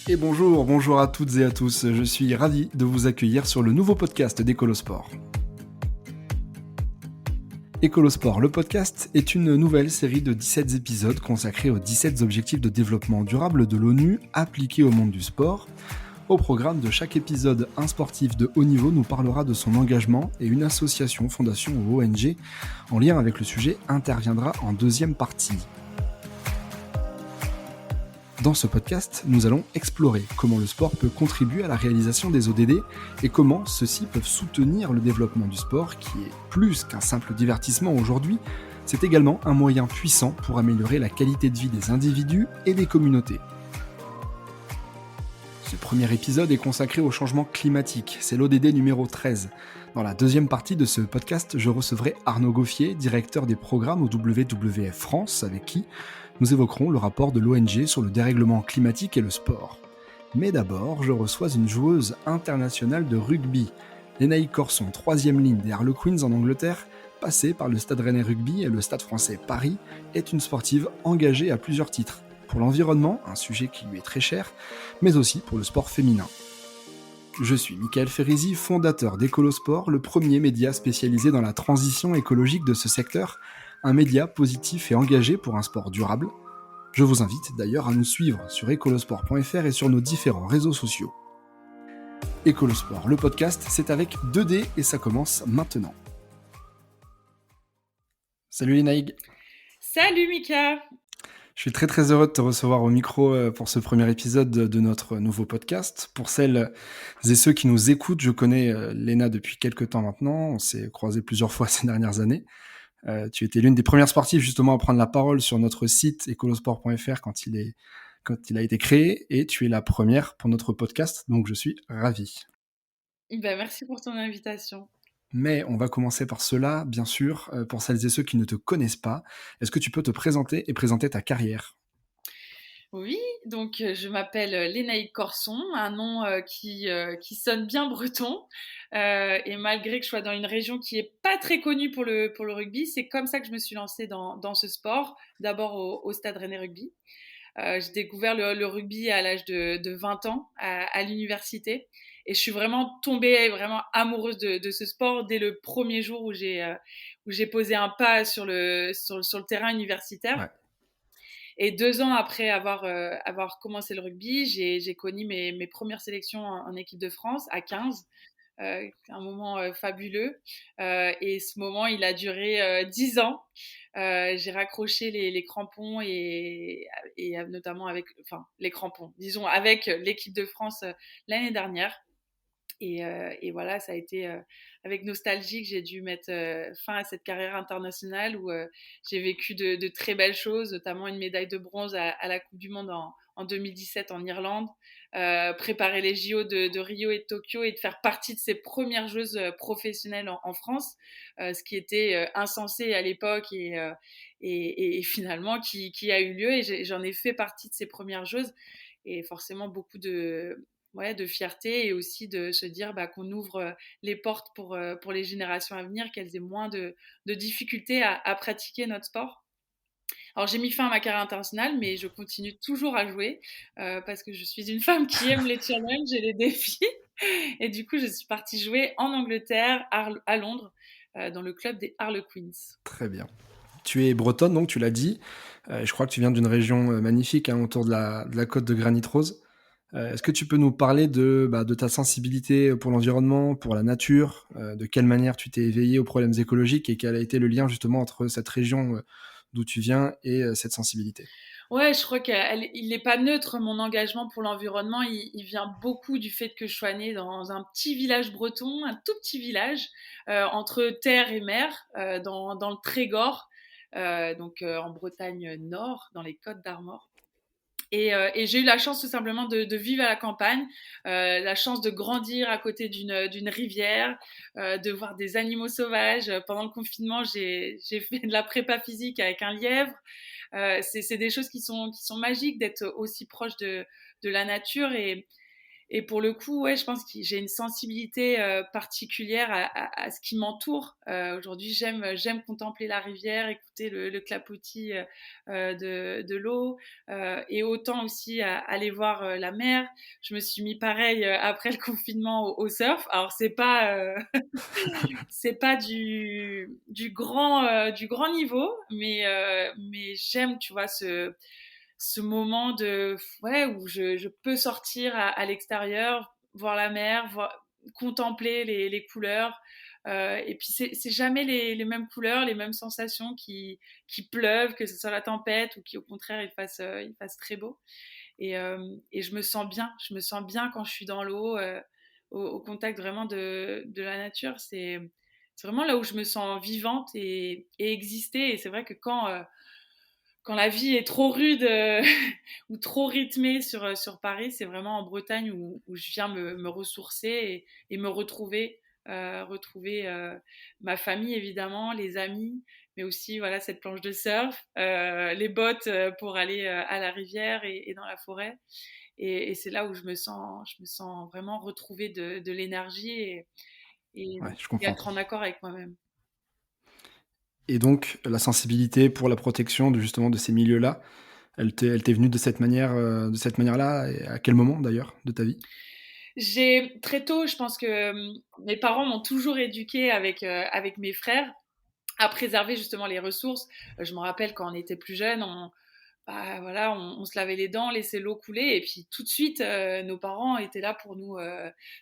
Et bonjour à toutes et à tous, je suis ravi de vous accueillir sur le nouveau podcast d'Ecolosport. Ecolosport, le podcast, est une nouvelle série de 17 épisodes consacrés aux 17 objectifs de développement durable de l'ONU appliqués au monde du sport. Au programme de chaque épisode, un sportif de haut niveau nous parlera de son engagement et une association, fondation ou ONG en lien avec le sujet interviendra en deuxième partie. Dans ce podcast, nous allons explorer comment le sport peut contribuer à la réalisation des ODD et comment ceux-ci peuvent soutenir le développement du sport qui est plus qu'un simple divertissement aujourd'hui, c'est également un moyen puissant pour améliorer la qualité de vie des individus et des communautés. Ce premier épisode est consacré au changement climatique, c'est l'ODD numéro 13. Dans la deuxième partie de ce podcast, je recevrai Arnaud Gauffier, directeur des programmes au WWF France, avec qui nous évoquerons le rapport de l'ONG sur le dérèglement climatique et le sport. Mais d'abord, je reçois une joueuse internationale de rugby, Lénaïque Corson, 3e ligne des Harlequins en Angleterre, passée par le Stade Rennais Rugby et le Stade Français Paris, est une sportive engagée à plusieurs titres. Pour l'environnement, un sujet qui lui est très cher, mais aussi pour le sport féminin. Je suis Michael Ferrizi, fondateur d'Ecolosport, le premier média spécialisé dans la transition écologique de ce secteur, un média positif et engagé pour un sport durable. Je vous invite d'ailleurs à nous suivre sur ecolosport.fr et sur nos différents réseaux sociaux. Ecolosport, le podcast, c'est avec 2D et ça commence maintenant. Salut Lénaïque. Salut Mika. Je suis très heureux de te recevoir au micro pour ce premier épisode de notre nouveau podcast. Pour celles et ceux qui nous écoutent, je connais Léna depuis quelques temps maintenant, on s'est croisés plusieurs fois ces dernières années. Tu étais l'une des premières sportives justement à prendre la parole sur notre site ecolosport.fr quand il a été créé, et tu es la première pour notre podcast, donc je suis ravi. Merci pour ton invitation. Mais on va commencer par cela, bien sûr, pour celles et ceux qui ne te connaissent pas. Est-ce que tu peux te présenter et présenter ta carrière ? Oui, donc je m'appelle Lénaïque Corson, un nom qui sonne bien breton. Et malgré que je sois dans une région qui est pas très connue pour le rugby, c'est comme ça que je me suis lancée dans ce sport, d'abord au Stade Rennais Rugby. J'ai découvert le rugby à l'âge de 20 ans à l'université. Et je suis vraiment tombée vraiment amoureuse de ce sport dès le premier jour où j'ai posé un pas sur le terrain universitaire. Ouais. Et 2 ans après avoir commencé le rugby, j'ai connu mes premières sélections en équipe de France à 15. Un moment fabuleux. Et ce moment, il a duré 10 ans. J'ai raccroché les crampons et notamment les crampons, disons, avec l'équipe de France l'année dernière. Et voilà, ça a été avec nostalgie que j'ai dû mettre fin à cette carrière internationale où j'ai vécu de très belles choses, notamment une médaille de bronze à la Coupe du Monde en 2017 en Irlande, préparer les JO de Rio et de Tokyo et de faire partie de ces premières joueuses professionnelles en France, ce qui était insensé à l'époque et finalement qui a eu lieu, et j'en ai fait partie de ces premières joueuses, et forcément beaucoup de fierté, et aussi de se dire qu'on ouvre les portes pour les générations à venir, qu'elles aient moins de difficultés à pratiquer notre sport. Alors j'ai mis fin à ma carrière internationale, mais je continue toujours à jouer parce que je suis une femme qui aime les challenges et les défis. Et du coup, je suis partie jouer en Angleterre, à Londres, dans le club des Harlequins. Très bien. Tu es bretonne, donc tu l'as dit. Je crois que tu viens d'une région magnifique autour de la côte de Granit Rose. Est-ce que tu peux nous parler de ta sensibilité pour l'environnement, pour la nature, de quelle manière tu t'es éveillé aux problèmes écologiques et quel a été le lien justement entre cette région d'où tu viens et cette sensibilité ? Ouais, je crois qu'il n'est pas neutre, mon engagement pour l'environnement. Il vient beaucoup du fait que je sois née dans un petit village breton, un tout petit village, entre terre et mer, dans le Trégor, en Bretagne Nord, dans les Côtes d'Armor. Et j'ai eu la chance tout simplement de vivre à la campagne, la chance de grandir à côté d'une rivière, de voir des animaux sauvages. Pendant le confinement, j'ai fait de la prépa physique avec un lièvre. C'est des choses qui sont magiques d'être aussi proche de la nature. Et Et pour le coup, ouais, je pense que j'ai une sensibilité particulière à ce qui m'entoure. Aujourd'hui, j'aime contempler la rivière, écouter le clapotis de l'eau, et autant aussi aller voir la mer. Je me suis mis pareil après le confinement au surf. Alors c'est pas du grand niveau, mais j'aime, tu vois, ce moment ouais, où je peux sortir à l'extérieur, voir la mer, contempler les couleurs. Et puis c'est jamais les mêmes couleurs, les mêmes sensations qui pleuvent, que ce soit la tempête ou qui au contraire il fasse très beau. Et je me sens bien quand je suis dans l'eau, au contact vraiment de la nature. C'est vraiment là où je me sens vivante et exister. Et c'est vrai que quand la vie est trop rude ou trop rythmée sur Paris, c'est vraiment en Bretagne où je viens me ressourcer et me retrouver ma famille évidemment, les amis, mais aussi voilà cette planche de surf, les bottes pour aller à la rivière et dans la forêt. Et c'est là où je me sens vraiment retrouver de l'énergie et, Ouais, je et comprends. être en accord avec moi-même. Et donc la sensibilité pour la protection de justement de ces milieux-là, elle t'est venue de cette manière-là et à quel moment d'ailleurs de ta vie? J'ai très tôt, je pense que mes parents m'ont toujours éduquée avec mes frères à préserver justement les ressources. Je me rappelle quand on était plus jeunes, bah, voilà, on se lavait les dents, laissait l'eau couler, et puis tout de suite, nos parents étaient là pour nous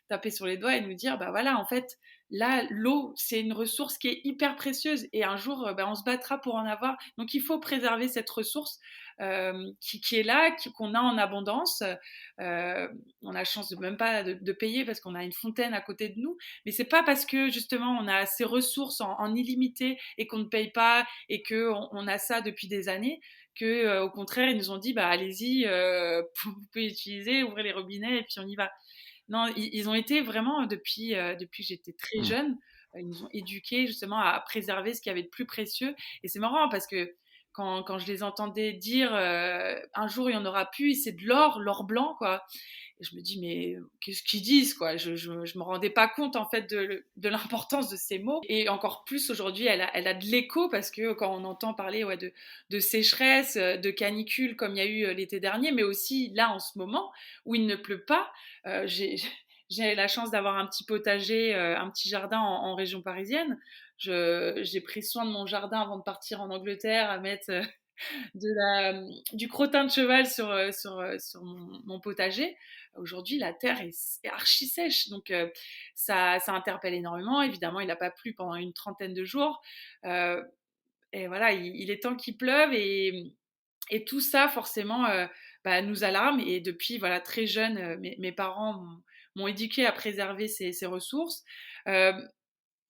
taper sur les doigts et nous dire, bah voilà, en fait, là, l'eau, c'est une ressource qui est hyper précieuse, et un jour, bah, on se battra pour en avoir. Donc, il faut préserver cette ressource qui est là, qu'on a en abondance. On a la chance de même pas de payer parce qu'on a une fontaine à côté de nous, mais c'est pas parce que justement on a ces ressources en illimité et qu'on ne paye pas et que on a ça depuis des années que au contraire ils nous ont dit bah allez-y, vous pouvez utiliser, ouvrez les robinets et puis on y va. Non, ils ont été vraiment depuis que j'étais très Mmh. jeune, ils nous ont éduqués justement à préserver ce qu'il y avait de plus précieux. Et c'est marrant parce que quand je les entendais dire un jour il y en aura plus, c'est de l'or blanc quoi. Et je me dis, mais qu'est-ce qu'ils disent, quoi? Je me rendais pas compte, en fait, de l'importance de ces mots. Et encore plus aujourd'hui, elle a de l'écho parce que quand on entend parler ouais, de sécheresse, de canicule comme il y a eu l'été dernier, mais aussi là en ce moment où il ne pleut pas, j'ai j'ai la chance d'avoir un petit potager, un petit jardin en région parisienne. J'ai pris soin de mon jardin avant de partir en Angleterre à mettre du crottin de cheval sur mon potager. Aujourd'hui, la terre est archi sèche, donc ça interpelle énormément. Évidemment, il n'a pas plu pendant une trentaine de jours. Euh, et voilà, il est temps qu'il pleuve et tout ça, forcément, bah, nous alarme. Et depuis voilà, très jeune, mes parents m'ont éduqué à préserver ces ressources. Euh,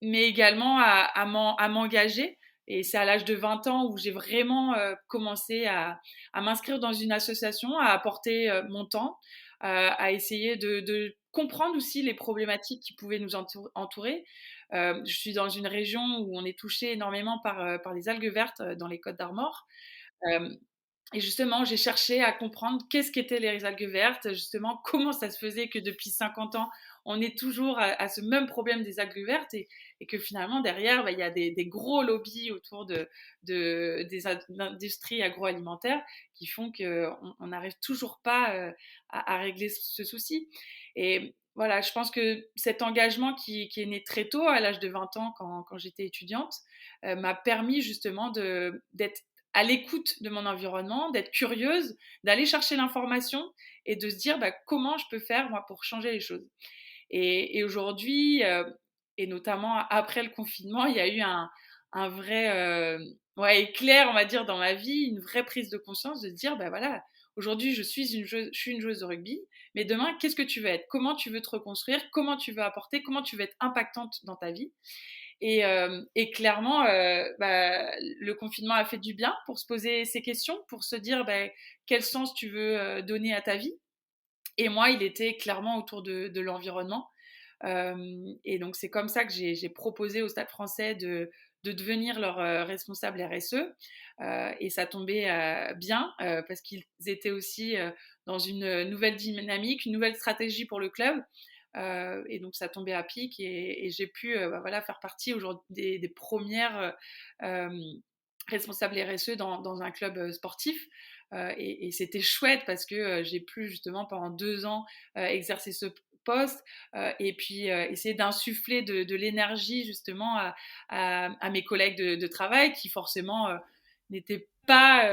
mais également à m'engager. Et c'est à l'âge de 20 ans où j'ai vraiment commencé à m'inscrire dans une association, à apporter mon temps, à essayer de comprendre aussi les problématiques qui pouvaient nous entourer. Je suis dans une région où on est touché énormément par les algues vertes dans les Côtes d'Armor. Euh, et justement, j'ai cherché à comprendre qu'est-ce qu'étaient les algues vertes, justement, comment ça se faisait que depuis 50 ans, on est toujours à ce même problème des algues vertes et que finalement, derrière, bah, il y a des gros lobbies autour des industries agroalimentaires qui font qu'on n'arrive toujours pas à régler ce souci. Et voilà, je pense que cet engagement qui est né très tôt, à l'âge de 20 ans, quand j'étais étudiante, m'a permis justement d'être à l'écoute de mon environnement, d'être curieuse, d'aller chercher l'information et de se dire bah, comment je peux faire moi pour changer les choses. Et aujourd'hui, et notamment après le confinement, il y a eu un vrai ouais, éclair, on va dire, dans ma vie, une vraie prise de conscience de se dire, bah voilà, aujourd'hui je suis une joueuse de rugby, mais demain, qu'est-ce que tu veux être? Comment tu veux te reconstruire? Comment tu veux apporter? Comment tu veux être impactante dans ta vie? Et clairement, bah, le confinement a fait du bien pour se poser ces questions, pour se dire bah, quel sens tu veux donner à ta vie. Et moi, il était clairement autour de l'environnement. Et donc, c'est comme ça que j'ai proposé au Stade français de devenir leur responsable RSE. Et ça tombait bien parce qu'ils étaient aussi dans une nouvelle dynamique, une nouvelle stratégie pour le club. Et donc ça tombait à pic et j'ai pu voilà, faire partie aujourd'hui des premières responsables RSE dans un club sportif. Et c'était chouette parce que j'ai pu justement pendant 2 ans exercer ce poste et puis essayer d'insuffler de l'énergie justement à mes collègues de travail qui forcément n'étaient pas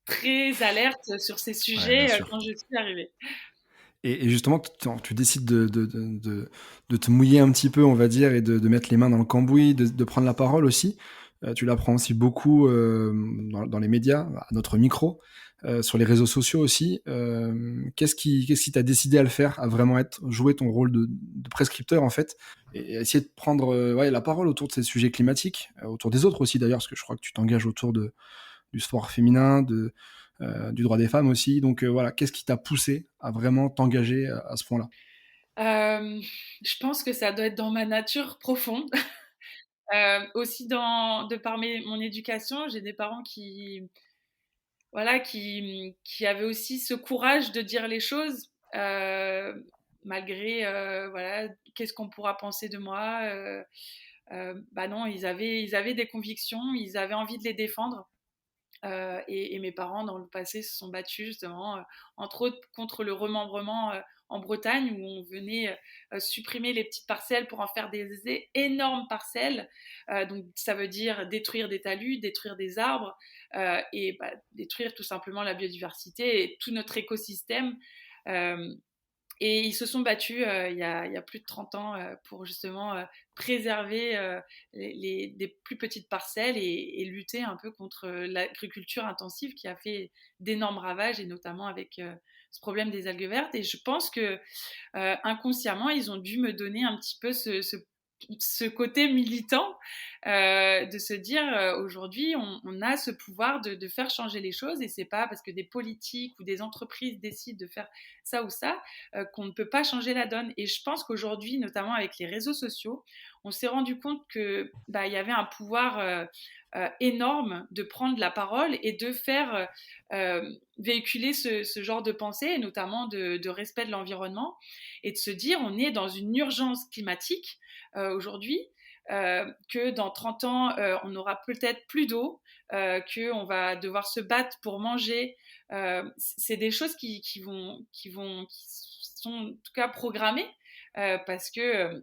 très alertes sur ces Ouais, bien sujets sûr. quand je suis arrivée. Et justement, tu décides de te mouiller un petit peu, on va dire, et de mettre les mains dans le cambouis, de prendre la parole aussi. Tu l'apprends aussi beaucoup dans les médias, à notre micro, sur les réseaux sociaux aussi. Qu'est-ce qui t'a décidé à le faire, à vraiment jouer ton rôle de prescripteur en fait, et essayer de prendre ouais, la parole autour de ces sujets climatiques, autour des autres aussi d'ailleurs, parce que je crois que tu t'engages autour du sport féminin, du droit des femmes aussi. Donc voilà, qu'est-ce qui t'a poussé à vraiment t'engager à ce point-là? Euh, je pense que ça doit être dans ma nature profonde. Aussi de par mon éducation, j'ai des parents qui, voilà, qui avaient aussi ce courage de dire les choses, malgré, voilà, qu'est-ce qu'on pourra penser de moi. Bah non, ils avaient des convictions, ils avaient envie de les défendre. Et mes parents, dans le passé, se sont battus justement, entre autres contre le remembrement en Bretagne, où on venait supprimer les petites parcelles pour en faire des énormes parcelles. Donc ça veut dire détruire des talus, détruire des arbres et bah, détruire tout simplement la biodiversité et tout notre écosystème. Euh, et ils se sont battus il y a plus de 30 ans pour justement préserver des plus petites parcelles et lutter un peu contre l'agriculture intensive qui a fait d'énormes ravages et notamment avec ce problème des algues vertes. Et je pense que inconsciemment, ils ont dû me donner un petit peu ce côté militant de se dire aujourd'hui on a ce pouvoir de faire changer les choses et c'est pas parce que des politiques ou des entreprises décident de faire ça ou ça qu'on ne peut pas changer la donne. Et je pense qu'aujourd'hui, notamment avec les réseaux sociaux, on s'est rendu compte que bah, il y avait un pouvoir énorme de prendre la parole et de faire véhiculer ce genre de pensée, et notamment de respect de l'environnement, et de se dire on est dans une urgence climatique aujourd'hui, que dans 30 ans, on n'aura peut-être plus d'eau, qu'on va devoir se battre pour manger. C'est des choses qui sont en tout cas programmées parce que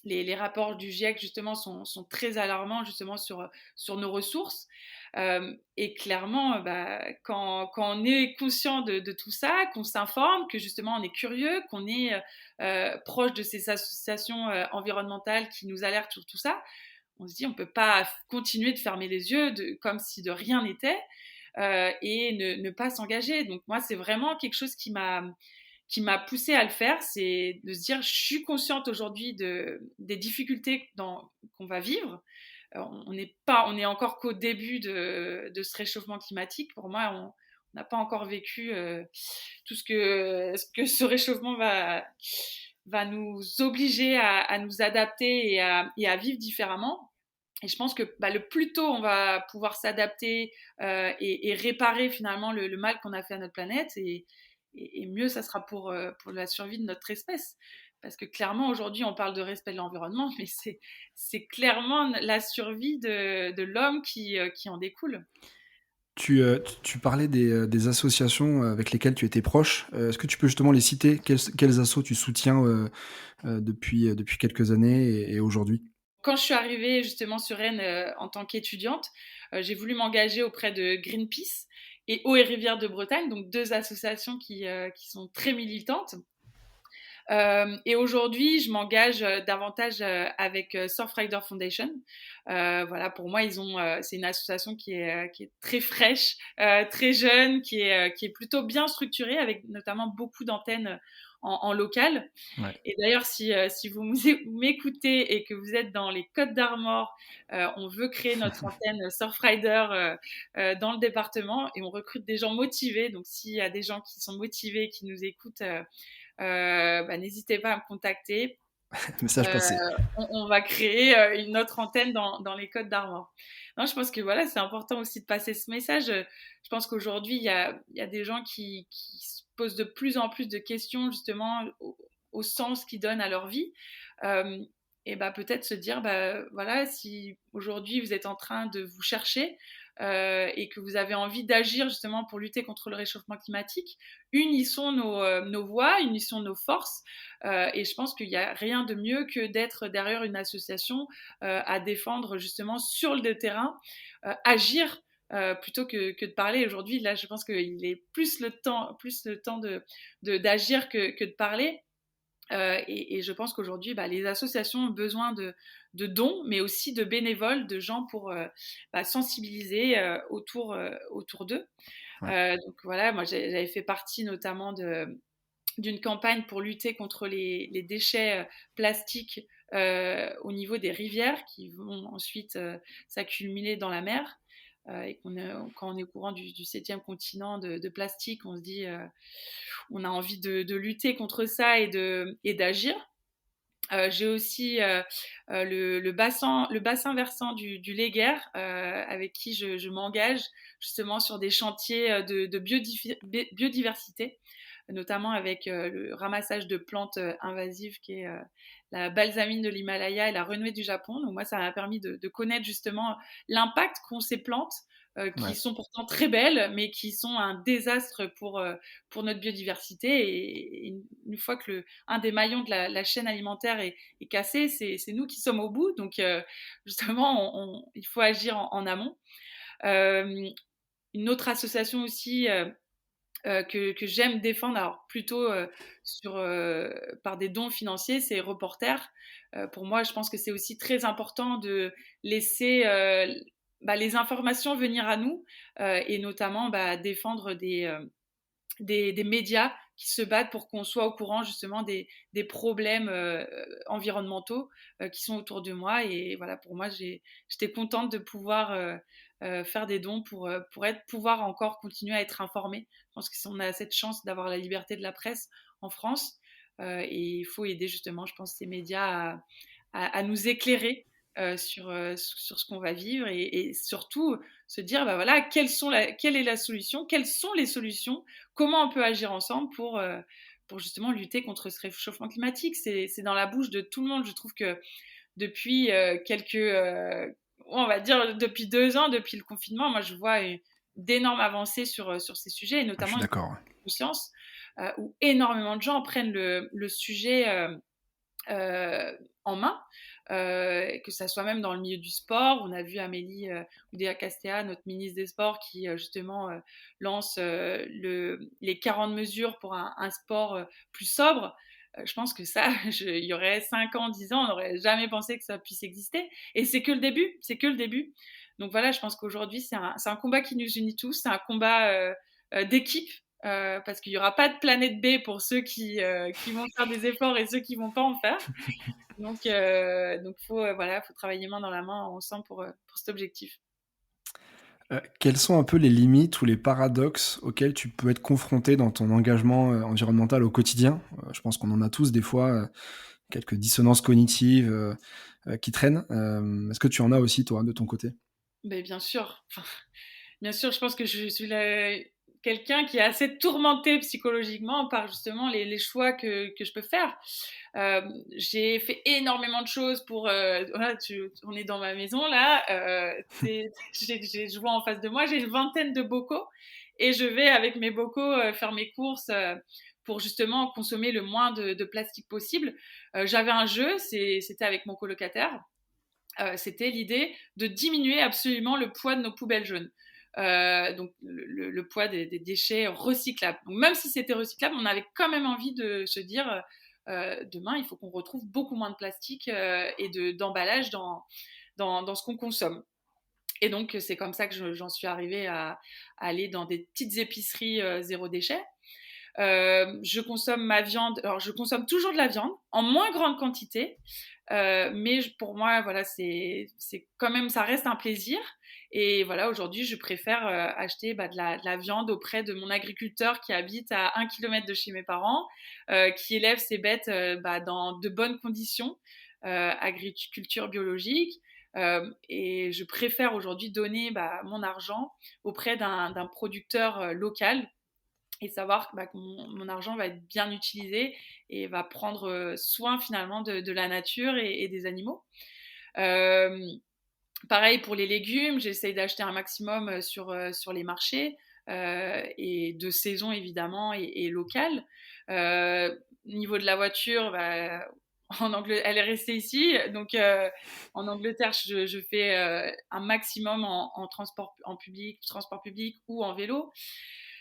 les rapports du GIEC justement sont très alarmants justement sur nos ressources. Et clairement, bah, quand on est conscient de tout ça, qu'on s'informe, que justement on est curieux, qu'on est proche de ces associations environnementales qui nous alertent sur tout ça, on se dit on ne peut pas continuer de fermer les yeux comme si de rien n'était et ne pas s'engager. Donc moi, c'est vraiment quelque chose qui m'a poussée à le faire, c'est de se dire je suis consciente aujourd'hui des difficultés qu'on va vivre. On est encore qu'au début de ce réchauffement climatique. Pour moi, on n'a pas encore vécu tout ce que ce réchauffement va nous obliger à nous adapter et à vivre différemment. Et je pense que bah, le plus tôt on va pouvoir s'adapter et réparer finalement le mal qu'on a fait à notre planète, et mieux ça sera pour la survie de notre espèce. Parce que clairement, aujourd'hui, on parle de respect de l'environnement, mais c'est clairement la survie de l'homme qui en découle. Tu parlais des associations avec lesquelles tu étais proche. Est-ce que tu peux justement les citer? Quels assos tu soutiens depuis quelques années et aujourd'hui? Quand je suis arrivée justement sur Rennes en tant qu'étudiante, j'ai voulu m'engager auprès de Greenpeace et Eau et Rivières de Bretagne, donc deux associations qui sont très militantes. Et aujourd'hui, je m'engage davantage avec Surfrider Foundation. Voilà, pour moi, c'est une association qui est très fraîche, très jeune, qui est plutôt bien structurée, avec notamment beaucoup d'antennes en local. Ouais. Et d'ailleurs, si vous m'écoutez et que vous êtes dans les Côtes d'Armor, on veut créer notre antenne Surfrider dans le département et on recrute des gens motivés. Donc, s'il y a des gens qui sont motivés, qui nous écoutent, bah, n'hésitez pas à me contacter. Message Euh, passé. on va créer une autre antenne dans les Côtes d'Armor. Non, je pense que voilà, c'est important aussi de passer ce message. Je pense qu'aujourd'hui, il y a des gens qui posent de plus en plus de questions justement au sens qu'ils donnent à leur vie. Et bah, peut-être se dire, bah, voilà, si aujourd'hui vous êtes en train de vous chercher et que vous avez envie d'agir justement pour lutter contre le réchauffement climatique, unissons nos voix, unissons nos forces. Et je pense qu'il n'y a rien de mieux que d'être derrière une association à défendre justement sur le terrain, agir. Plutôt que de parler. Aujourd'hui, là, je pense qu'il est plus le temps d'agir que de parler. Et je pense qu'aujourd'hui, bah, les associations ont besoin de dons, mais aussi de bénévoles, de gens pour sensibiliser autour d'eux. Ouais. Donc voilà, moi j'avais fait partie notamment d'une campagne pour lutter contre les déchets plastiques au niveau des rivières qui vont ensuite s'accumuler dans la mer. Et quand on est au courant du 7e continent de plastique, on se dit on a envie de lutter contre ça et d'agir. J'ai aussi le bassin versant du Léguerre avec qui je m'engage justement sur des chantiers de biodiversité, notamment avec le ramassage de plantes invasives qui est la balsamine de l'Himalaya et la renouée du Japon. Donc moi, ça m'a permis de connaître justement l'impact qu'ont ces plantes qui Ouais. sont pourtant très belles, mais qui sont un désastre pour notre biodiversité. Et une fois que un des maillons de la chaîne alimentaire est cassé, c'est nous qui sommes au bout. Donc justement, il faut agir en amont. Une autre association aussi que j'aime défendre, alors plutôt par des dons financiers, c'est Reporter. Pour moi, je pense que c'est aussi très important de laisser les informations venir à nous et notamment défendre des médias qui se battent pour qu'on soit au courant justement des problèmes environnementaux qui sont autour de moi. Et voilà, pour moi, j'étais contente de pouvoir faire des dons pour pouvoir encore continuer à être informée. Je pense qu'on a cette chance d'avoir la liberté de la presse en France et il faut aider justement, je pense, ces médias à nous éclairer sur ce qu'on va vivre et surtout se dire bah voilà quelle est la solution, quelles sont les solutions, comment on peut agir ensemble pour justement lutter contre ce réchauffement climatique. C'est dans la bouche de tout le monde. Je trouve que depuis on va dire depuis 2 ans, depuis le confinement, moi je vois d'énormes avancées sur ces sujets et Je notamment suis une d'accord. conscience où énormément de gens prennent le sujet en main, que ça soit même dans le milieu du sport. On a vu Amélie Oudéa-Castéa, notre ministre des Sports, qui justement lance les 40 mesures pour un sport plus sobre. Je pense que ça, il y aurait 5 ans, 10 ans, on n'aurait jamais pensé que ça puisse exister. Et c'est que le début, c'est que le début. Donc voilà, je pense qu'aujourd'hui, c'est un combat qui nous unit tous, c'est un combat d'équipe. Parce qu'il n'y aura pas de planète B pour ceux qui vont faire des efforts et ceux qui ne vont pas en faire. Donc faut travailler main dans la main ensemble pour cet objectif. Quelles sont un peu les limites ou les paradoxes auxquels tu peux être confronté dans ton engagement, environnemental au quotidien? Je pense qu'on en a tous des fois, quelques dissonances cognitives, qui traînent. Est-ce que tu en as aussi toi, de ton côté? Mais bien sûr, enfin, bien sûr, je pense que je suis quelqu'un qui est assez tourmenté psychologiquement par justement les choix que je peux faire. J'ai fait énormément de choses pour. Voilà, on est dans ma maison là. Je vois en face de moi, j'ai une vingtaine de bocaux et je vais avec mes bocaux faire mes courses pour justement consommer le moins de plastique possible. J'avais un jeu, c'était avec mon colocataire. C'était l'idée de diminuer absolument le poids de nos poubelles jaunes. Donc le poids des déchets recyclables. Donc même si c'était recyclable, on avait quand même envie de se dire demain, il faut qu'on retrouve beaucoup moins de plastique et d'emballage dans ce qu'on consomme. Et donc, c'est comme ça que j'en suis arrivée à aller dans des petites épiceries zéro déchet. Je consomme ma viande. Alors, je consomme toujours de la viande en moins grande quantité, mais pour moi, voilà, c'est quand même, ça reste un plaisir. Et voilà, aujourd'hui, je préfère acheter de la viande auprès de mon agriculteur qui habite à 1 kilomètre de chez mes parents, qui élève ses bêtes dans de bonnes conditions, agriculture biologique. Et je préfère aujourd'hui donner mon argent auprès d'un producteur local et savoir que mon argent va être bien utilisé et va prendre soin finalement de la nature et des animaux. Euh, Pareil pour les légumes, j'essaye d'acheter un maximum sur les marchés et de saison évidemment et local. Niveau de la voiture, bah, elle est restée ici, donc en Angleterre, je fais un maximum en transport public ou en vélo.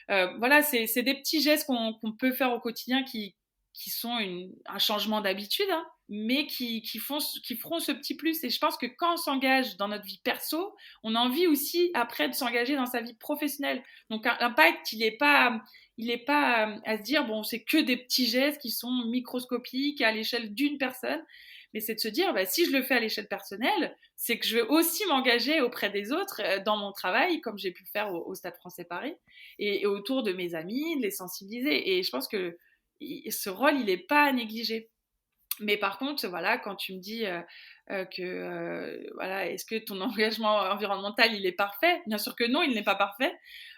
Voilà, c'est des petits gestes qu'on peut faire au quotidien qui sont un changement d'habitude, hein, mais qui feront ce petit plus. Et je pense que quand on s'engage dans notre vie perso, on a envie aussi après de s'engager dans sa vie professionnelle. Donc l'impact, il est pas à se dire, bon, c'est que des petits gestes qui sont microscopiques à l'échelle d'une personne. Mais c'est de se dire, bah, si je le fais à l'échelle personnelle, c'est que je vais aussi m'engager auprès des autres dans mon travail, comme j'ai pu le faire au Stade français Paris, et autour de mes amis, de les sensibiliser. Et je pense que ce rôle, il n'est pas à négliger. Mais par contre, voilà, quand tu me dis voilà, est-ce que ton engagement environnemental, il est parfait? Bien sûr que non, il n'est pas parfait.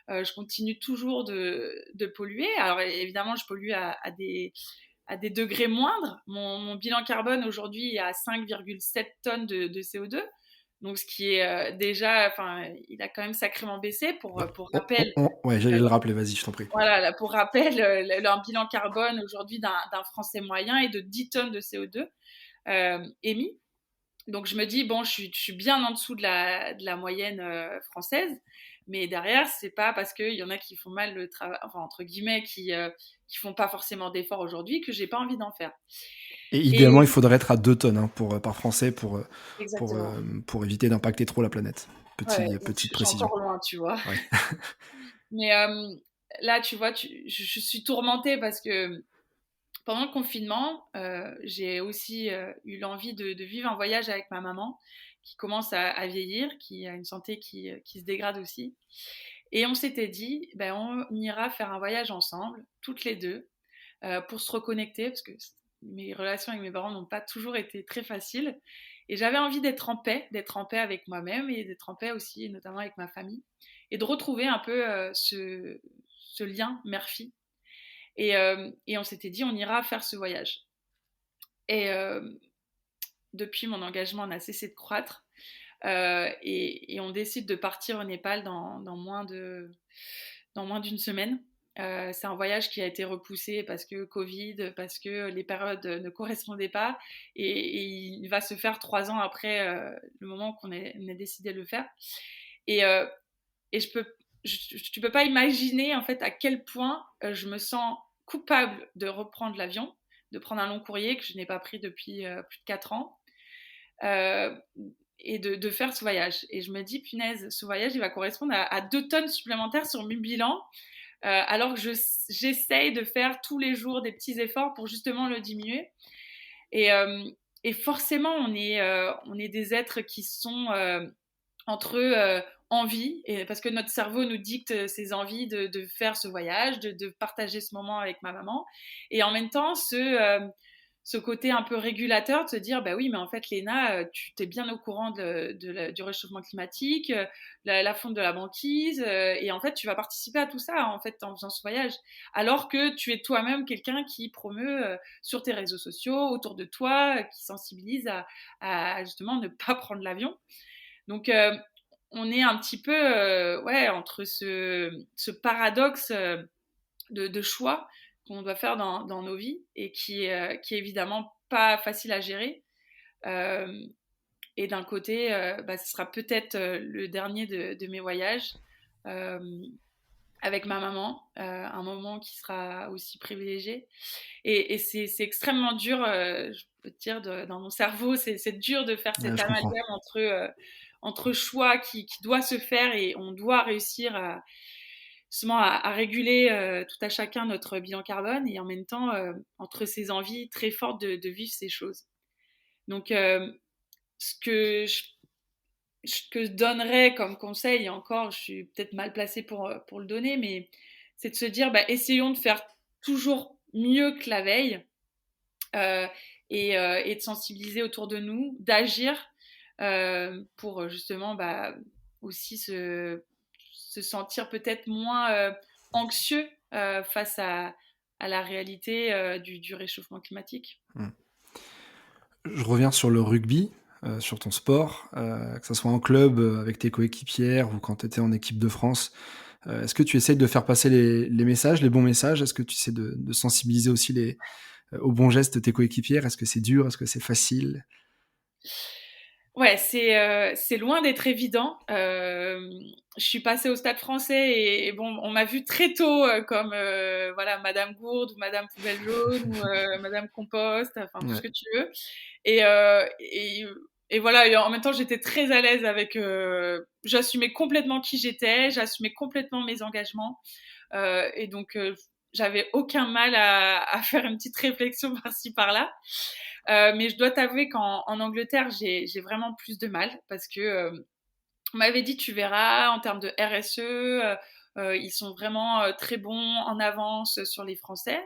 Je continue toujours de polluer. Alors évidemment, je pollue à des degrés moindres. Mon bilan carbone aujourd'hui est à 5,7 tonnes de CO2. Donc, ce qui est déjà, enfin, il a quand même sacrément baissé pour rappel. Ouais, j'allais le rappeler, vas-y, je t'en prie. Voilà, là, pour rappel, un bilan carbone aujourd'hui d'un Français moyen est de 10 tonnes de CO2 émis. Donc je me dis, bon, je suis bien en dessous de la moyenne française, mais derrière, c'est pas parce qu'il y en a qui font mal le travail, enfin, entre guillemets, qui font pas forcément d'efforts aujourd'hui que j'ai pas envie d'en faire. Et Et idéalement, il faudrait être à 2 tonnes hein, par Français exactement. pour éviter d'impacter trop la planète. Ouais, donc Petite je suis précision. encore loin, tu vois. Ouais. Mais là, tu vois, je suis tourmentée parce que pendant le confinement, j'ai aussi eu l'envie de vivre un voyage avec ma maman qui commence à vieillir, qui a une santé qui se dégrade aussi. Et on s'était dit, ben, on ira faire un voyage ensemble, toutes les deux, pour se reconnecter, parce que mes relations avec mes parents n'ont pas toujours été très faciles. Et j'avais envie d'être en paix avec moi-même et d'être en paix aussi, notamment avec ma famille, et de retrouver un peu ce lien mère-fille. Et on s'était dit, on ira faire ce voyage. Et depuis, mon engagement n'a cessé de croître. Et on décide de partir au Népal dans moins d'une semaine. C'est un voyage qui a été repoussé parce que Covid, parce que les périodes ne correspondaient pas. Et il va se faire 3 ans après le moment qu'on ait décidé de le faire. Et, euh, et tu peux pas imaginer en fait à quel point je me sens coupable de reprendre l'avion, de prendre un long courrier que je n'ai pas pris depuis plus de 4 ans. Euh, et de faire ce voyage. Et je me dis, punaise, ce voyage, il va correspondre à 2 tonnes supplémentaires sur mon bilan, alors que j'essaye de faire tous les jours des petits efforts pour justement le diminuer. Et, euh, et forcément, on est des êtres qui sont entre envie, et parce que notre cerveau nous dicte ses envies de faire ce voyage, de partager ce moment avec ma maman, et en même temps ce côté un peu régulateur de se dire bah oui mais en fait Léna tu t'es bien au courant du réchauffement climatique, la fonte de la banquise, et en fait tu vas participer à tout ça en fait en faisant ce voyage alors que tu es toi-même quelqu'un qui promeut sur tes réseaux sociaux autour de toi, qui sensibilise à justement ne pas prendre l'avion. Donc on est un petit peu ouais, entre ce paradoxe de choix qu'on doit faire dans nos vies et qui est évidemment pas facile à gérer. Euh, et d'un côté, bah, ce sera peut-être le dernier de mes voyages euh, avec ma maman, un moment qui sera aussi privilégié. Et c'est extrêmement dur, je peux te dire, dans mon cerveau, c'est dur de faire Ouais, cet je comprends. amalgame entre choix qui doit se faire et on doit réussir justement à réguler tout à chacun notre bilan carbone et en même temps entre ces envies très fortes de vivre ces choses. Donc ce que je donnerais comme conseil, et encore je suis peut-être mal placée pour le donner, mais c'est de se dire bah, essayons de faire toujours mieux que la veille, euh, et de sensibiliser autour de nous, d'agir pour justement bah, aussi se sentir peut-être moins anxieux face à la réalité du réchauffement climatique. Mmh. Je reviens sur le rugby, sur ton sport, que ça soit en club, avec tes coéquipières ou quand tu étais en équipe de France. Est-ce que tu essayes de faire passer les messages, les bons messages? Est-ce que tu essaies de sensibiliser aussi aux bons gestes de tes coéquipières? Est-ce que c'est dur? Est-ce que c'est facile? Ouais, c'est loin d'être évident. Je suis passée au Stade Français et bon, on m'a vue très tôt, comme, voilà, madame Gourde ou madame Poubelle jaune ou, madame Compost, enfin tout ce Ouais. que tu veux et voilà et en même temps, j'étais très à l'aise avec, j'assumais complètement qui j'étais, j'assumais complètement mes engagements, et donc j'avais aucun mal à faire une petite réflexion par-ci par-là. Mais je dois t'avouer qu'en Angleterre, j'ai vraiment plus de mal parce que on m'avait dit, tu verras, en termes de RSE, ils sont vraiment très bons en avance sur les Français.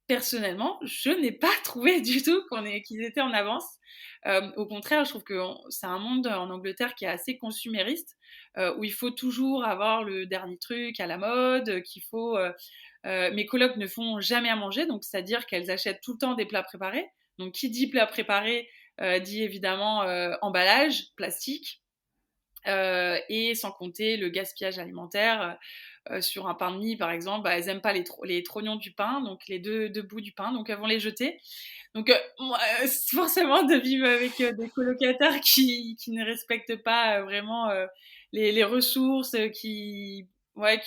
Personnellement, je n'ai pas trouvé du tout qu'ils étaient en avance. Au contraire, je trouve que c'est un monde en Angleterre qui est assez consumériste, où il faut toujours avoir le dernier truc à la mode, qu'il faut. Mes colocs ne font jamais à manger, donc c'est-à-dire qu'elles achètent tout le temps des plats préparés. Donc, qui dit plat préparé dit évidemment emballage, plastique, et sans compter le gaspillage alimentaire. Sur un pain de mie, par exemple, bah, elles n'aiment pas les trognons du pain, donc les deux bouts du pain, donc elles vont les jeter. Donc, moi, forcément, de vivre avec des colocataires qui ne respectent pas vraiment les ressources, qui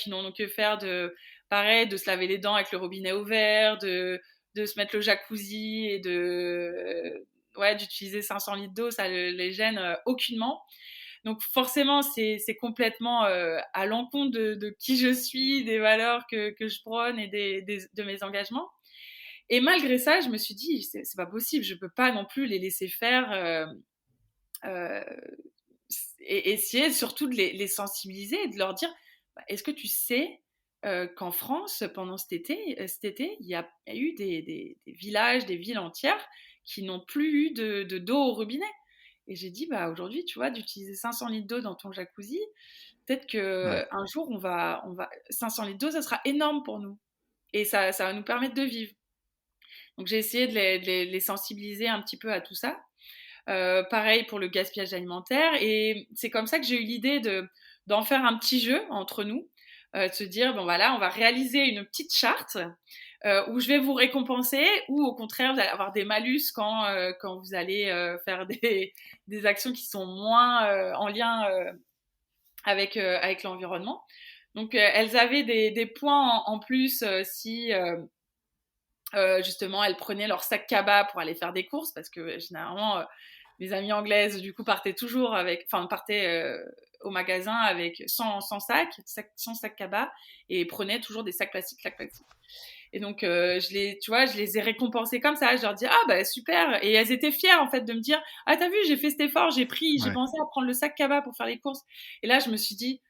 n'ont que faire pareil, de se laver les dents avec le robinet ouvert, de se mettre le jacuzzi et d'utiliser 500 litres d'eau, ça les gêne aucunement. Donc forcément, c'est complètement à l'encontre de qui je suis, des valeurs que je prône et de mes engagements. Et malgré ça, je me suis dit, c'est pas possible, je peux pas non plus les laisser faire euh, et essayer surtout de les sensibiliser et de leur dire, bah, est-ce que tu sais qu'en France, pendant cet été, il y a eu des villages, des villes entières qui n'ont plus eu d'eau au robinet. Et j'ai dit, bah, aujourd'hui, tu vois, d'utiliser 500 litres d'eau dans ton jacuzzi, peut-être Ouais. qu'un jour, 500 litres d'eau, ça sera énorme pour nous. Et ça va nous permettre de vivre. Donc, j'ai essayé de les sensibiliser un petit peu à tout ça. Pareil pour le gaspillage alimentaire. Et c'est comme ça que j'ai eu l'idée d'en faire un petit jeu entre nous. De se dire, bon voilà, on va réaliser une petite charte où je vais vous récompenser ou au contraire, vous allez avoir des malus quand vous allez faire des actions qui sont moins en lien avec l'environnement. Donc, elles avaient des points en plus si justement elles prenaient leur sac cabas pour aller faire des courses parce que généralement mes amies anglaises du coup partaient au magasin avec sans sac cabas et prenaient toujours des sacs plastiques, sacs plastiques. Et donc je les ai récompensées comme ça. Je leur dis, ah bah super. Et elles étaient fières en fait de me dire, ah t'as vu, j'ai fait cet effort, j'ai Ouais. pensé à prendre le sac cabas pour faire les courses. Et là je me suis dit,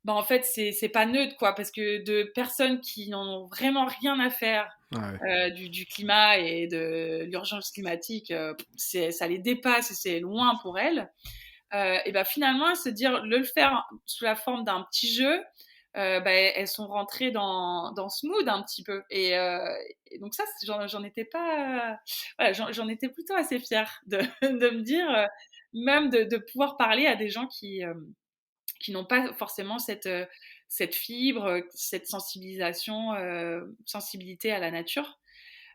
bah en fait c'est pas neutre quoi, parce que de personnes qui n'en ont vraiment rien à faire Ouais, ouais. du climat et de l'urgence climatique, ça les dépasse et c'est loin pour elles. Et ben finalement, se dire le faire sous la forme d'un petit jeu, elles sont rentrées dans ce mood un petit peu. Et donc ça, j'en étais pas, voilà, j'en étais plutôt assez fière de me dire, même de pouvoir parler à des gens qui n'ont pas forcément cette fibre, cette sensibilité à la nature.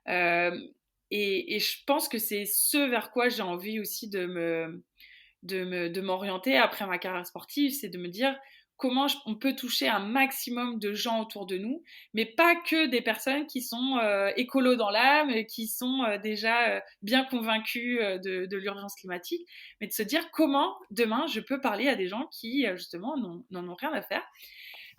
Euh, et je pense que c'est ce vers quoi j'ai envie aussi de m'orienter après ma carrière sportive, c'est de me dire comment on peut toucher un maximum de gens autour de nous, mais pas que des personnes qui sont écolos dans l'âme, qui sont déjà bien convaincus de l'urgence climatique, mais de se dire comment demain je peux parler à des gens qui justement n'en ont rien à faire.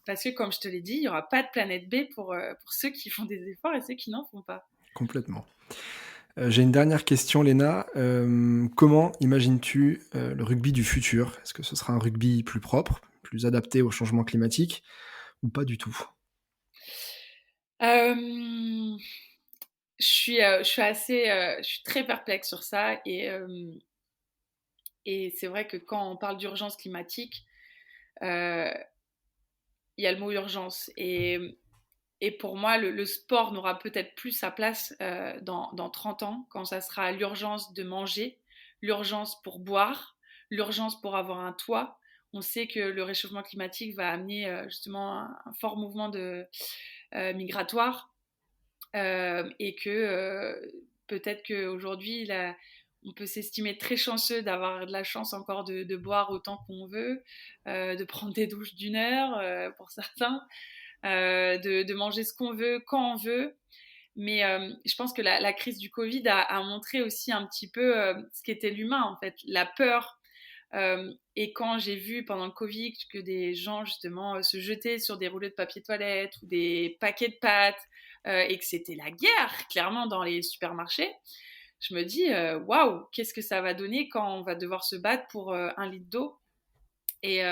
Parce que comme je te l'ai dit, il n'y aura pas de planète B pour ceux qui font des efforts et ceux qui n'en font pas. Complètement. J'ai une dernière question, Léna. Comment imagines-tu, le rugby du futur? Est-ce que ce sera un rugby plus propre, plus adapté au changement climatique ou pas du tout? Euh, je suis très perplexe sur ça et c'est vrai que quand on parle d'urgence climatique, il y a le mot urgence Et pour moi, le sport n'aura peut-être plus sa place dans 30 ans, quand ça sera l'urgence de manger, l'urgence pour boire, l'urgence pour avoir un toit. On sait que le réchauffement climatique va amener justement un fort mouvement migratoire et que peut-être qu'aujourd'hui, on peut s'estimer très chanceux d'avoir de la chance encore de boire autant qu'on veut, de prendre des douches d'1 heure pour certains, de manger ce qu'on veut, quand on veut. Mais je pense que la crise du Covid a montré aussi un petit peu ce qu'était l'humain, en fait, la peur. Et quand j'ai vu pendant le Covid que des gens justement se jetaient sur des rouleaux de papier toilette ou des paquets de pâtes et que c'était la guerre clairement dans les supermarchés, je me dis waouh, qu'est-ce que ça va donner quand on va devoir se battre pour 1 litre d'eau. Et,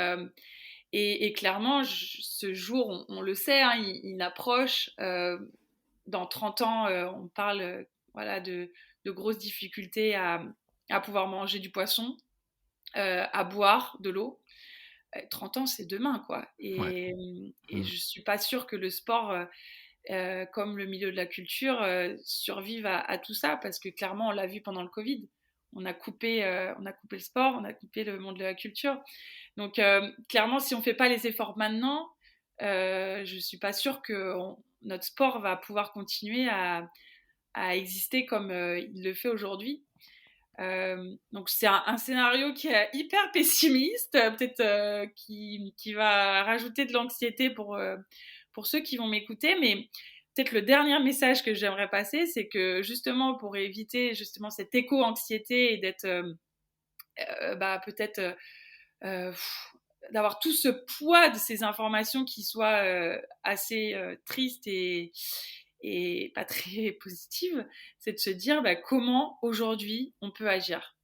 et clairement, ce jour, on le sait, hein, il approche. Dans 30 ans, on parle voilà, de grosses difficultés à pouvoir manger du poisson, à boire de l'eau. 30 ans, c'est demain, quoi. Ouais. Et je suis pas sûre que le sport, comme le milieu de la culture, survive à tout ça, parce que clairement, on l'a vu pendant le Covid. On a coupé le sport, on a coupé le monde de la culture. Donc, clairement, si on fait pas les efforts maintenant, je suis pas sûre que notre sport va pouvoir continuer à exister comme il le fait aujourd'hui. Donc c'est un scénario qui est hyper pessimiste, peut-être qui va rajouter de l'anxiété pour ceux qui vont m'écouter, mais peut-être le dernier message que j'aimerais passer, c'est que justement pour éviter justement cette éco-anxiété et d'être peut-être d'avoir tout ce poids de ces informations qui soient assez tristes et pas très positives, c'est de se dire comment aujourd'hui on peut agir.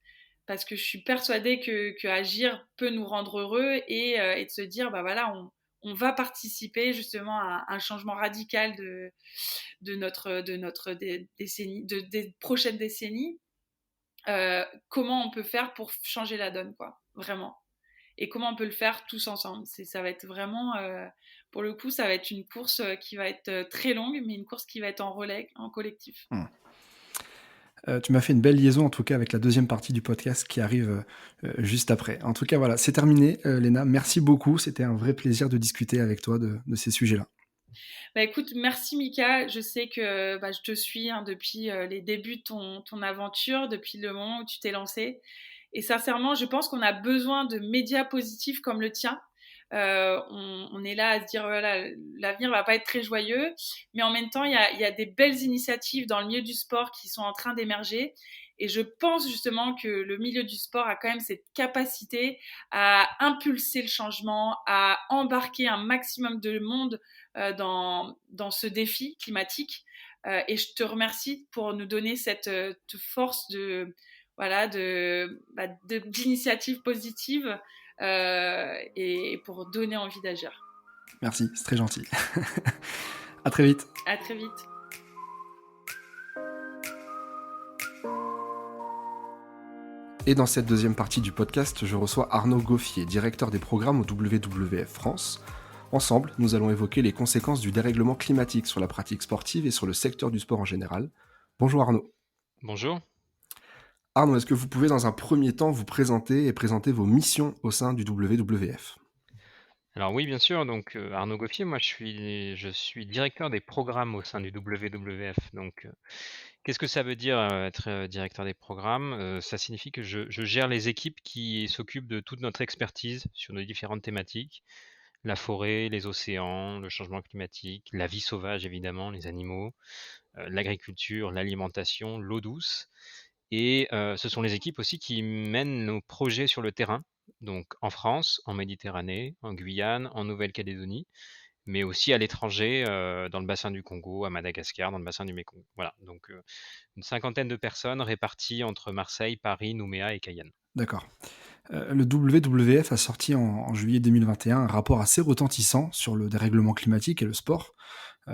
Parce que je suis persuadée que agir peut nous rendre heureux et de se dire voilà, on va participer justement à un changement radical de notre décennie, des prochaines décennies. Comment on peut faire pour changer la donne, quoi, vraiment. Et comment on peut le faire tous ensemble. Ça va être vraiment, pour le coup, ça va être une course qui va être très longue, mais une course qui va être en relais, en collectif. Tu m'as fait une belle liaison en tout cas avec la deuxième partie du podcast qui arrive juste après. En tout cas voilà, c'est terminé Léna, merci beaucoup, c'était un vrai plaisir de discuter avec toi de ces sujets-là. Écoute, merci Mika, je sais que je te suis depuis les débuts de ton aventure, depuis le moment où tu t'es lancé. Et sincèrement, je pense qu'on a besoin de médias positifs comme le tien. On est là à se dire voilà, l'avenir va pas être très joyeux, mais en même temps il y a des belles initiatives dans le milieu du sport qui sont en train d'émerger, et je pense justement que le milieu du sport a quand même cette capacité à impulser le changement, à embarquer un maximum de monde dans ce défi climatique, et je te remercie pour nous donner cette force d'initiative positive et pour donner envie d'agir. Merci, c'est très gentil. À très vite. À très vite. Et dans cette deuxième partie du podcast, je reçois Arnaud Gauffier, directeur des programmes au WWF France. Ensemble, nous allons évoquer les conséquences du dérèglement climatique sur la pratique sportive et sur le secteur du sport en général. Bonjour Arnaud. Bonjour. Arnaud, est-ce que vous pouvez dans un premier temps vous présenter et présenter vos missions au sein du WWF ? Alors oui, bien sûr. Donc Arnaud Gauffier, moi je suis directeur des programmes au sein du WWF. Donc qu'est-ce que ça veut dire être directeur des programmes? Ça signifie que je gère les équipes qui s'occupent de toute notre expertise sur nos différentes thématiques. La forêt, les océans, le changement climatique, la vie sauvage évidemment, les animaux, l'agriculture, l'alimentation, l'eau douce. Et ce sont les équipes aussi qui mènent nos projets sur le terrain, donc en France, en Méditerranée, en Guyane, en Nouvelle-Calédonie, mais aussi à l'étranger, dans le bassin du Congo, à Madagascar, dans le bassin du Mékong. Voilà, donc une 50aine de personnes réparties entre Marseille, Paris, Nouméa et Cayenne. D'accord. Le WWF a sorti en juillet 2021 un rapport assez retentissant sur le dérèglement climatique et le sport.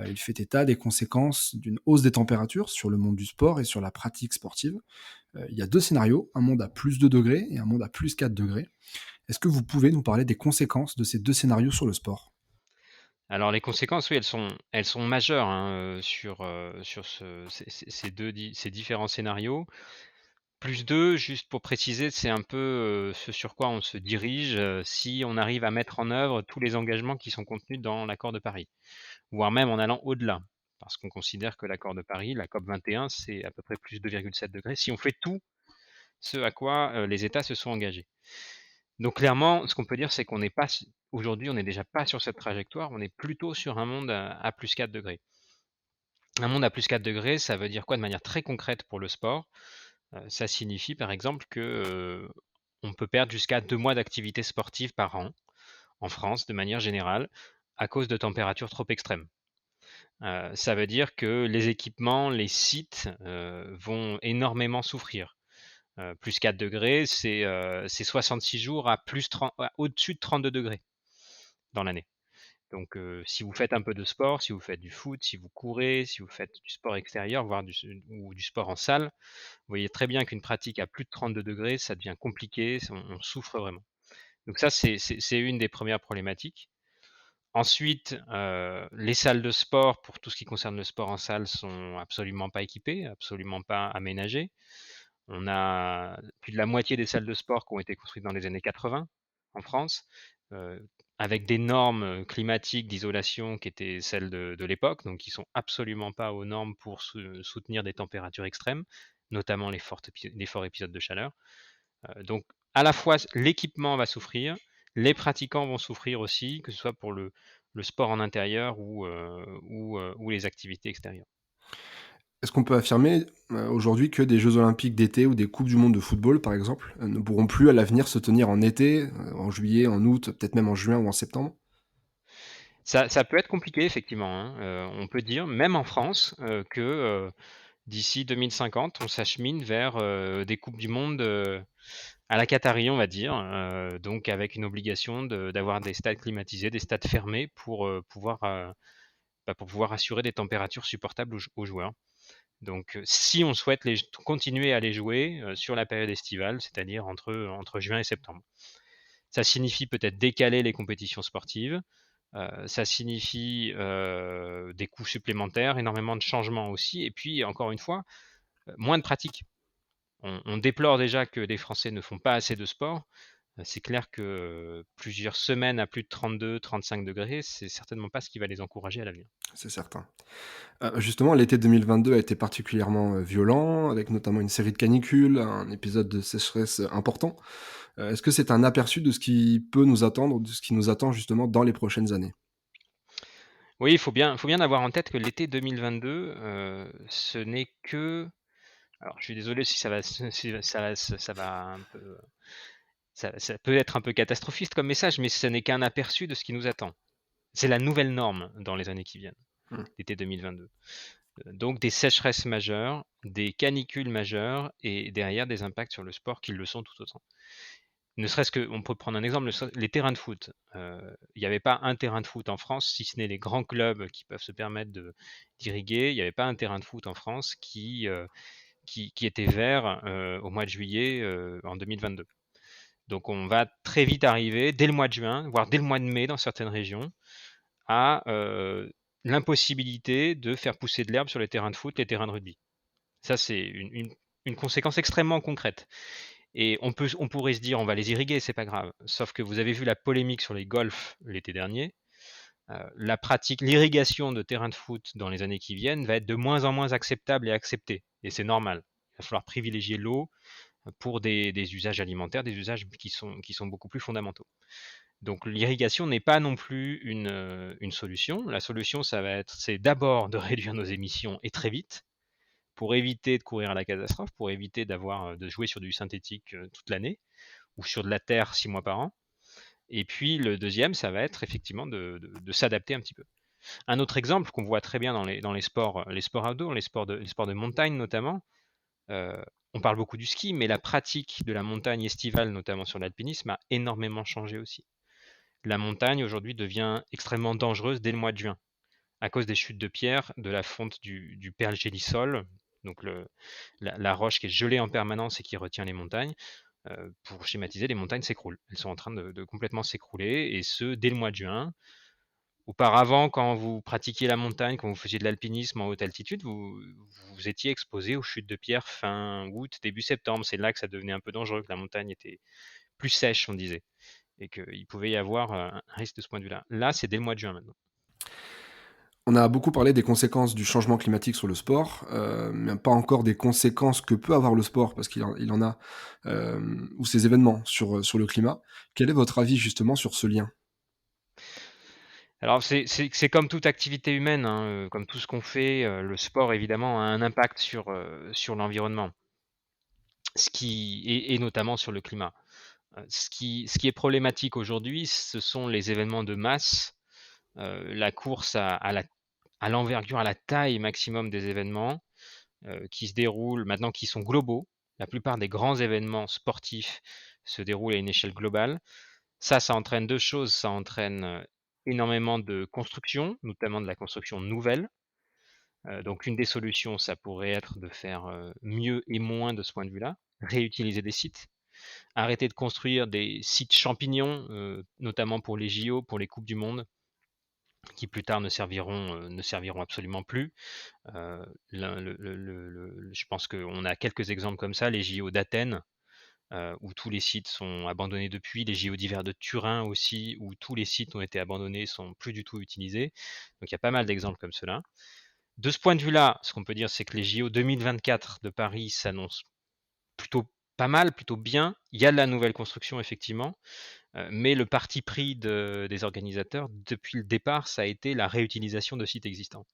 Il fait état des conséquences d'une hausse des températures sur le monde du sport et sur la pratique sportive. Il y a 2 scénarios, un monde à plus 2 degrés et un monde à plus 4 degrés. Est-ce que vous pouvez nous parler des conséquences de ces 2 scénarios sur le sport ? Alors les conséquences, oui, elles sont majeures, hein, sur ces différents scénarios. Plus 2, juste pour préciser, c'est un peu, ce sur quoi on se dirige, si on arrive à mettre en œuvre tous les engagements qui sont contenus dans l'accord de Paris, voire même en allant au-delà. Parce qu'on considère que l'accord de Paris, la COP 21, c'est à peu près plus 2,7 degrés, si on fait tout ce à quoi, les États se sont engagés. Donc clairement, ce qu'on peut dire, c'est qu'on n'est pas aujourd'hui, on n'est déjà pas sur cette trajectoire, on est plutôt sur un monde à plus 4 degrés. Un monde à plus 4 degrés, ça veut dire quoi de manière très concrète pour le sport? Ça signifie par exemple que, on peut perdre jusqu'à 2 mois d'activité sportive par an, en France, de manière générale, à cause de températures trop extrêmes. Ça veut dire que les équipements, les sites, vont énormément souffrir. Plus 4 degrés, c'est 66 jours à au-dessus de 32 degrés dans l'année. Donc, si vous faites un peu de sport, si vous faites du foot, si vous courez, si vous faites du sport extérieur, voire ou du sport en salle, vous voyez très bien qu'une pratique à plus de 32 degrés, ça devient compliqué, on souffre vraiment. Donc ça, c'est une des premières problématiques. Ensuite, les salles de sport, pour tout ce qui concerne le sport en salle, sont absolument pas équipées, absolument pas aménagées. On a plus de la moitié des salles de sport qui ont été construites dans les années 80 en France, avec des normes climatiques d'isolation qui étaient celles de l'époque, donc qui sont absolument pas aux normes pour soutenir des températures extrêmes, notamment les forts épisodes de chaleur. Donc à la fois l'équipement va souffrir, les pratiquants vont souffrir aussi, que ce soit pour le sport en intérieur ou les activités extérieures. Est-ce qu'on peut affirmer, aujourd'hui que des jeux olympiques d'été ou des coupes du monde de football, par exemple, ne pourront plus à l'avenir se tenir en été, en juillet, en août, peut-être même en juin ou en septembre? Ça peut être compliqué effectivement, hein. On peut dire, même en France, que, d'ici 2050, on s'achemine vers, des coupes du monde, à la Qatari, on va dire, donc avec une obligation d'avoir des stades climatisés, des stades fermés pour pouvoir assurer des températures supportables aux joueurs. Donc, si on souhaite continuer à les jouer, sur la période estivale, c'est-à-dire entre juin et septembre. Ça signifie peut-être décaler les compétitions sportives, ça signifie, des coûts supplémentaires, énormément de changements aussi et puis encore une fois, moins de pratique. On déplore déjà que les Français ne font pas assez de sport. C'est clair que plusieurs semaines à plus de 32-35 degrés, c'est certainement pas ce qui va les encourager à l'avenir. C'est certain. Justement, l'été 2022 a été particulièrement, violent, avec notamment une série de canicules, un épisode de sécheresse, important. Est-ce que c'est un aperçu de ce qui peut nous attendre, de ce qui nous attend justement dans les prochaines années? Oui, il faut bien avoir en tête que l'été 2022, ce n'est que alors je suis désolé si ça va si ça va un peu ça peut être un peu catastrophiste comme message, mais ce n'est qu'un aperçu de ce qui nous attend. C'est la nouvelle norme dans les années qui viennent, Mmh. l'été 2022. Donc des sécheresses majeures, des canicules majeures et derrière des impacts sur le sport qui le sont tout autant. Ne serait-ce que, on peut prendre un exemple, les terrains de foot. Il n'y avait pas un terrain de foot en France, si ce n'est les grands clubs qui peuvent se permettre d'irriguer. Il n'y avait pas un terrain de foot en France qui était vert au mois de juillet en 2022. Donc on va très vite arriver, dès le mois de juin, voire dès le mois de mai dans certaines régions, à l'impossibilité de faire pousser de l'herbe sur les terrains de foot, les terrains de rugby. Ça, c'est une conséquence extrêmement concrète. Et on pourrait se dire, on va les irriguer, c'est pas grave. Sauf que vous avez vu la polémique sur les golfs l'été dernier. L'irrigation de terrains de foot dans les années qui viennent va être de moins en moins acceptable et acceptée. Et c'est normal. Il va falloir privilégier l'eau pour des usages alimentaires, des usages qui sont beaucoup plus fondamentaux. Donc l'irrigation n'est pas non plus une solution. La solution, c'est d'abord de réduire nos émissions et très vite, pour éviter de courir à la catastrophe, pour éviter de jouer sur du synthétique toute l'année, ou sur de la terre 6 mois par an. Et puis le deuxième, ça va être effectivement de s'adapter un petit peu. Un autre exemple qu'on voit très bien dans les sports outdoor, les sports de montagne notamment, on parle beaucoup du ski, mais la pratique de la montagne estivale, notamment sur l'alpinisme, a énormément changé aussi. La montagne aujourd'hui devient extrêmement dangereuse dès le mois de juin, à cause des chutes de pierre, de la fonte du pergélisol, donc la roche qui est gelée en permanence et qui retient les montagnes. Pour schématiser, les montagnes s'écroulent. Elles sont en train de complètement s'écrouler, et ce, dès le mois de juin. Auparavant, quand vous pratiquiez la montagne, quand vous faisiez de l'alpinisme en haute altitude, vous étiez exposé aux chutes de pierre fin août, début septembre. C'est là que ça devenait un peu dangereux, que la montagne était plus sèche, on disait, et qu'il pouvait y avoir un risque de ce point de vue-là. Là, c'est dès le mois de juin maintenant. On a beaucoup parlé des conséquences du changement climatique sur le sport, mais pas encore des conséquences que peut avoir le sport, parce il en a, ou ces événements sur le climat. Quel est votre avis justement sur ce lien? Alors c'est comme toute activité humaine, hein, comme tout ce qu'on fait, le sport évidemment a un impact sur l'environnement, et notamment sur le climat. Ce qui est problématique aujourd'hui, ce sont les événements de masse, la course à l'envergure, à la taille maximum des événements, qui se déroulent maintenant, qui sont globaux. La plupart des grands événements sportifs se déroulent à une échelle globale. Ça entraîne 2 choses. Ça entraîne, énormément de construction, notamment de la construction nouvelle. Donc une des solutions, ça pourrait être de faire, mieux et moins de ce point de vue-là. Réutiliser des sites, arrêter de construire des sites champignons, notamment pour les JO, pour les coupes du monde, qui plus tard ne serviront absolument plus. Je pense qu'on a quelques exemples comme ça, les JO d'Athènes, où tous les sites sont abandonnés depuis, les JO d'hiver de Turin aussi, où tous les sites ont été abandonnés, sont plus du tout utilisés. Donc il y a pas mal d'exemples comme cela. De ce point de vue-là, ce qu'on peut dire, c'est que les JO 2024 de Paris s'annoncent plutôt pas mal, plutôt bien. Il y a de la nouvelle construction, effectivement, mais le parti pris des organisateurs, depuis le départ, ça a été la réutilisation de sites existants.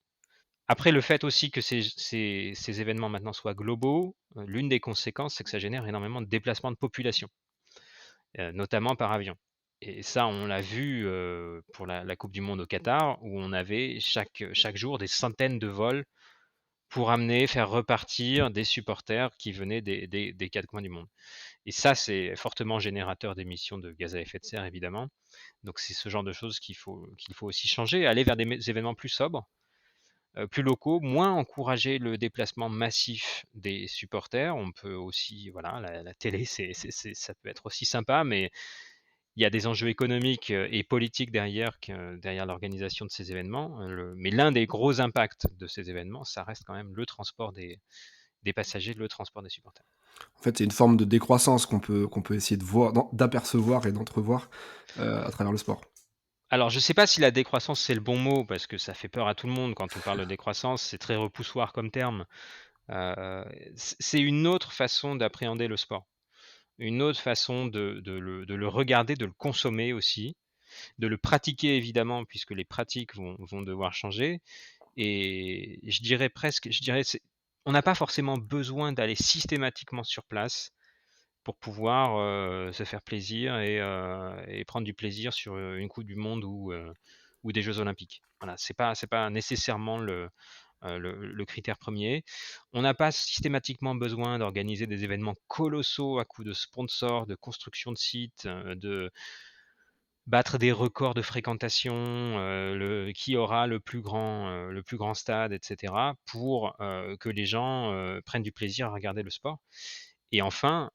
Après, le fait aussi que ces événements maintenant soient globaux, l'une des conséquences, c'est que ça génère énormément de déplacements de population, notamment par avion. Et ça, on l'a vu pour la Coupe du Monde au Qatar, où on avait chaque jour des centaines de vols pour amener, faire repartir des supporters qui venaient des 4 coins du monde. Et ça, c'est fortement générateur d'émissions de gaz à effet de serre, évidemment. Donc c'est ce genre de choses qu'il faut aussi changer, aller vers des événements plus sobres, plus locaux, moins encourager le déplacement massif des supporters. On peut aussi, voilà, la télé, ça peut être aussi sympa, mais il y a des enjeux économiques et politiques derrière l'organisation de ces événements. Mais l'un des gros impacts de ces événements, ça reste quand même le transport des passagers, le transport des supporters. En fait, c'est une forme de décroissance qu'on peut essayer de voir, d'apercevoir et d'entrevoir à travers le sport. Alors, je ne sais pas si la décroissance, c'est le bon mot, parce que ça fait peur à tout le monde quand on parle de décroissance, c'est très repoussoir comme terme. C'est une autre façon d'appréhender le sport, une autre façon de le regarder, de le consommer aussi, de le pratiquer évidemment, puisque les pratiques vont devoir changer. Et on n'a pas forcément besoin d'aller systématiquement sur place pour pouvoir se faire plaisir et prendre du plaisir sur une Coupe du Monde ou des Jeux Olympiques. Voilà, c'est pas nécessairement le critère premier. On n'a pas systématiquement besoin d'organiser des événements colossaux à coups de sponsors, de construction de sites, de battre des records de fréquentation, qui aura le plus grand stade, etc., pour que les gens prennent du plaisir à regarder le sport. Et enfin,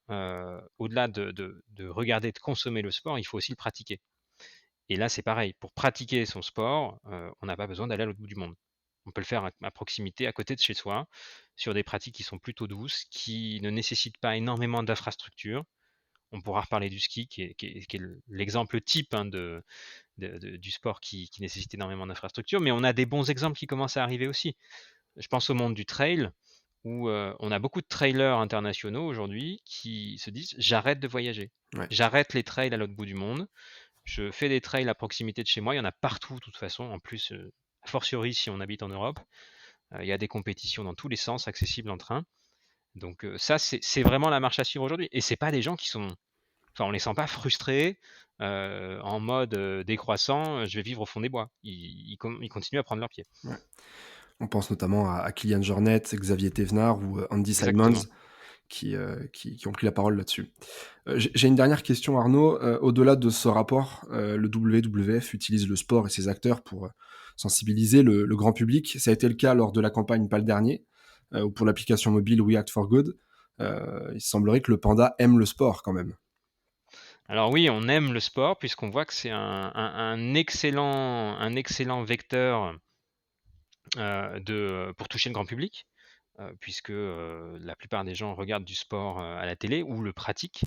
au-delà de regarder, de consommer le sport, il faut aussi le pratiquer. Et là, c'est pareil. Pour pratiquer son sport, on n'a pas besoin d'aller à l'autre bout du monde. On peut le faire à proximité, à côté de chez soi, sur des pratiques qui sont plutôt douces, qui ne nécessitent pas énormément d'infrastructures. On pourra reparler du ski, qui est l'exemple type, hein, du sport qui nécessite énormément d'infrastructures. Mais on a des bons exemples qui commencent à arriver aussi. Je pense au monde du trail, où on a beaucoup de trailers internationaux aujourd'hui qui se disent: j'arrête de voyager, Ouais. j'arrête les trails à l'autre bout du monde, je fais des trails à proximité de chez moi, il y en a partout de toute façon, en plus, a fortiori si on habite en Europe, il y a des compétitions dans tous les sens accessibles en train. Donc ça, c'est vraiment la marche à suivre aujourd'hui. Et c'est pas des gens qui sont, enfin, on les sent pas frustrés, en mode décroissant, je vais vivre au fond des bois. Ils continuent à prendre leur pied. Ouais. On pense notamment à Kylian Jornet, Xavier Thévenard ou Andy Simons Exactement. qui ont pris la parole là-dessus. J'ai une dernière question, Arnaud. Au-delà de ce rapport, le WWF utilise le sport et ses acteurs pour sensibiliser le grand public. Ça a été le cas lors de la campagne Pas le dernier, ou pour l'application mobile We Act for Good. Il semblerait que le panda aime le sport quand même. Alors oui, on aime le sport puisqu'on voit que c'est un excellent vecteur pour toucher le grand public, puisque la plupart des gens regardent du sport à la télé ou le pratiquent.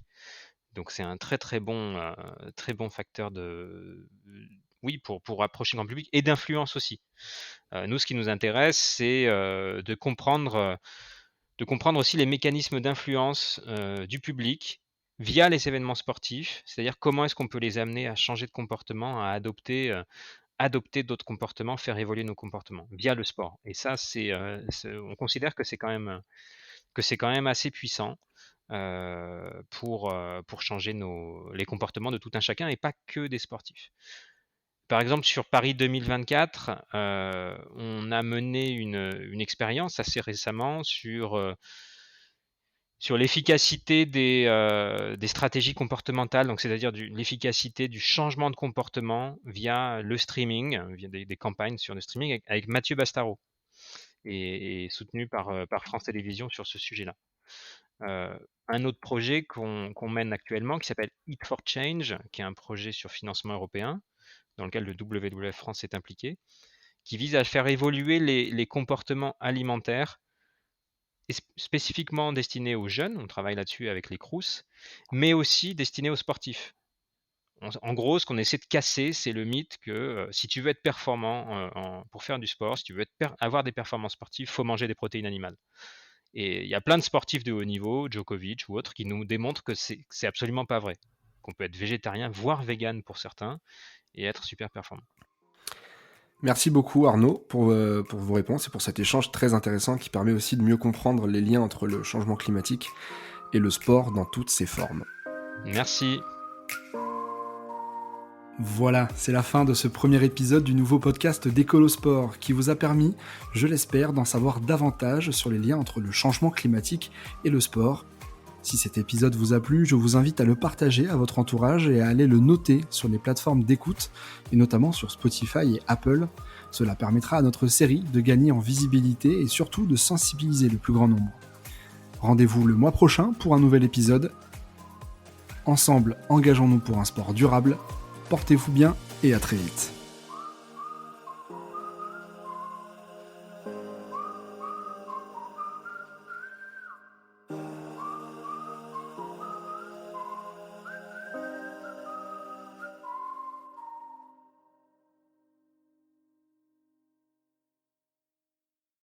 Donc c'est un très bon facteur oui, pour approcher le grand public et d'influence aussi. Nous, ce qui nous intéresse, c'est de comprendre aussi les mécanismes d'influence du public via les événements sportifs, c'est-à-dire comment est-ce qu'on peut les amener à changer de comportement, à adopter d'autres comportements, faire évoluer nos comportements via le sport. Et ça, on considère que c'est quand même assez puissant pour changer les comportements de tout un chacun et pas que des sportifs. Par exemple, sur Paris 2024, on a mené une expérience assez récemment sur l'efficacité des stratégies comportementales, donc c'est-à-dire l'efficacité du changement de comportement via le streaming, via des campagnes sur le streaming avec Mathieu Bastaro et soutenu par France Télévisions sur ce sujet-là. Un autre projet qu'on mène actuellement qui s'appelle Eat for Change, qui est un projet sur financement européen dans lequel le WWF France est impliqué, qui vise à faire évoluer les comportements alimentaires spécifiquement destinés aux jeunes, on travaille là-dessus avec les Crous, mais aussi destinés aux sportifs. En gros, ce qu'on essaie de casser, c'est le mythe que si tu veux être performant pour faire du sport, si tu veux avoir des performances sportives, il faut manger des protéines animales. Et il y a plein de sportifs de haut niveau, Djokovic ou autres, qui nous démontrent que c'est absolument pas vrai. Qu'on peut être végétarien, voire vegan pour certains, et être super performant. Merci beaucoup Arnaud pour vos réponses et pour cet échange très intéressant qui permet aussi de mieux comprendre les liens entre le changement climatique et le sport dans toutes ses formes. Merci. Voilà, c'est la fin de ce premier épisode du nouveau podcast d'Écolo Sport qui vous a permis, je l'espère, d'en savoir davantage sur les liens entre le changement climatique et le sport. Si cet épisode vous a plu, je vous invite à le partager à votre entourage et à aller le noter sur les plateformes d'écoute, et notamment sur Spotify et Apple. Cela permettra à notre série de gagner en visibilité et surtout de sensibiliser le plus grand nombre. Rendez-vous le mois prochain pour un nouvel épisode. Ensemble, engageons-nous pour un sport durable. Portez-vous bien et à très vite.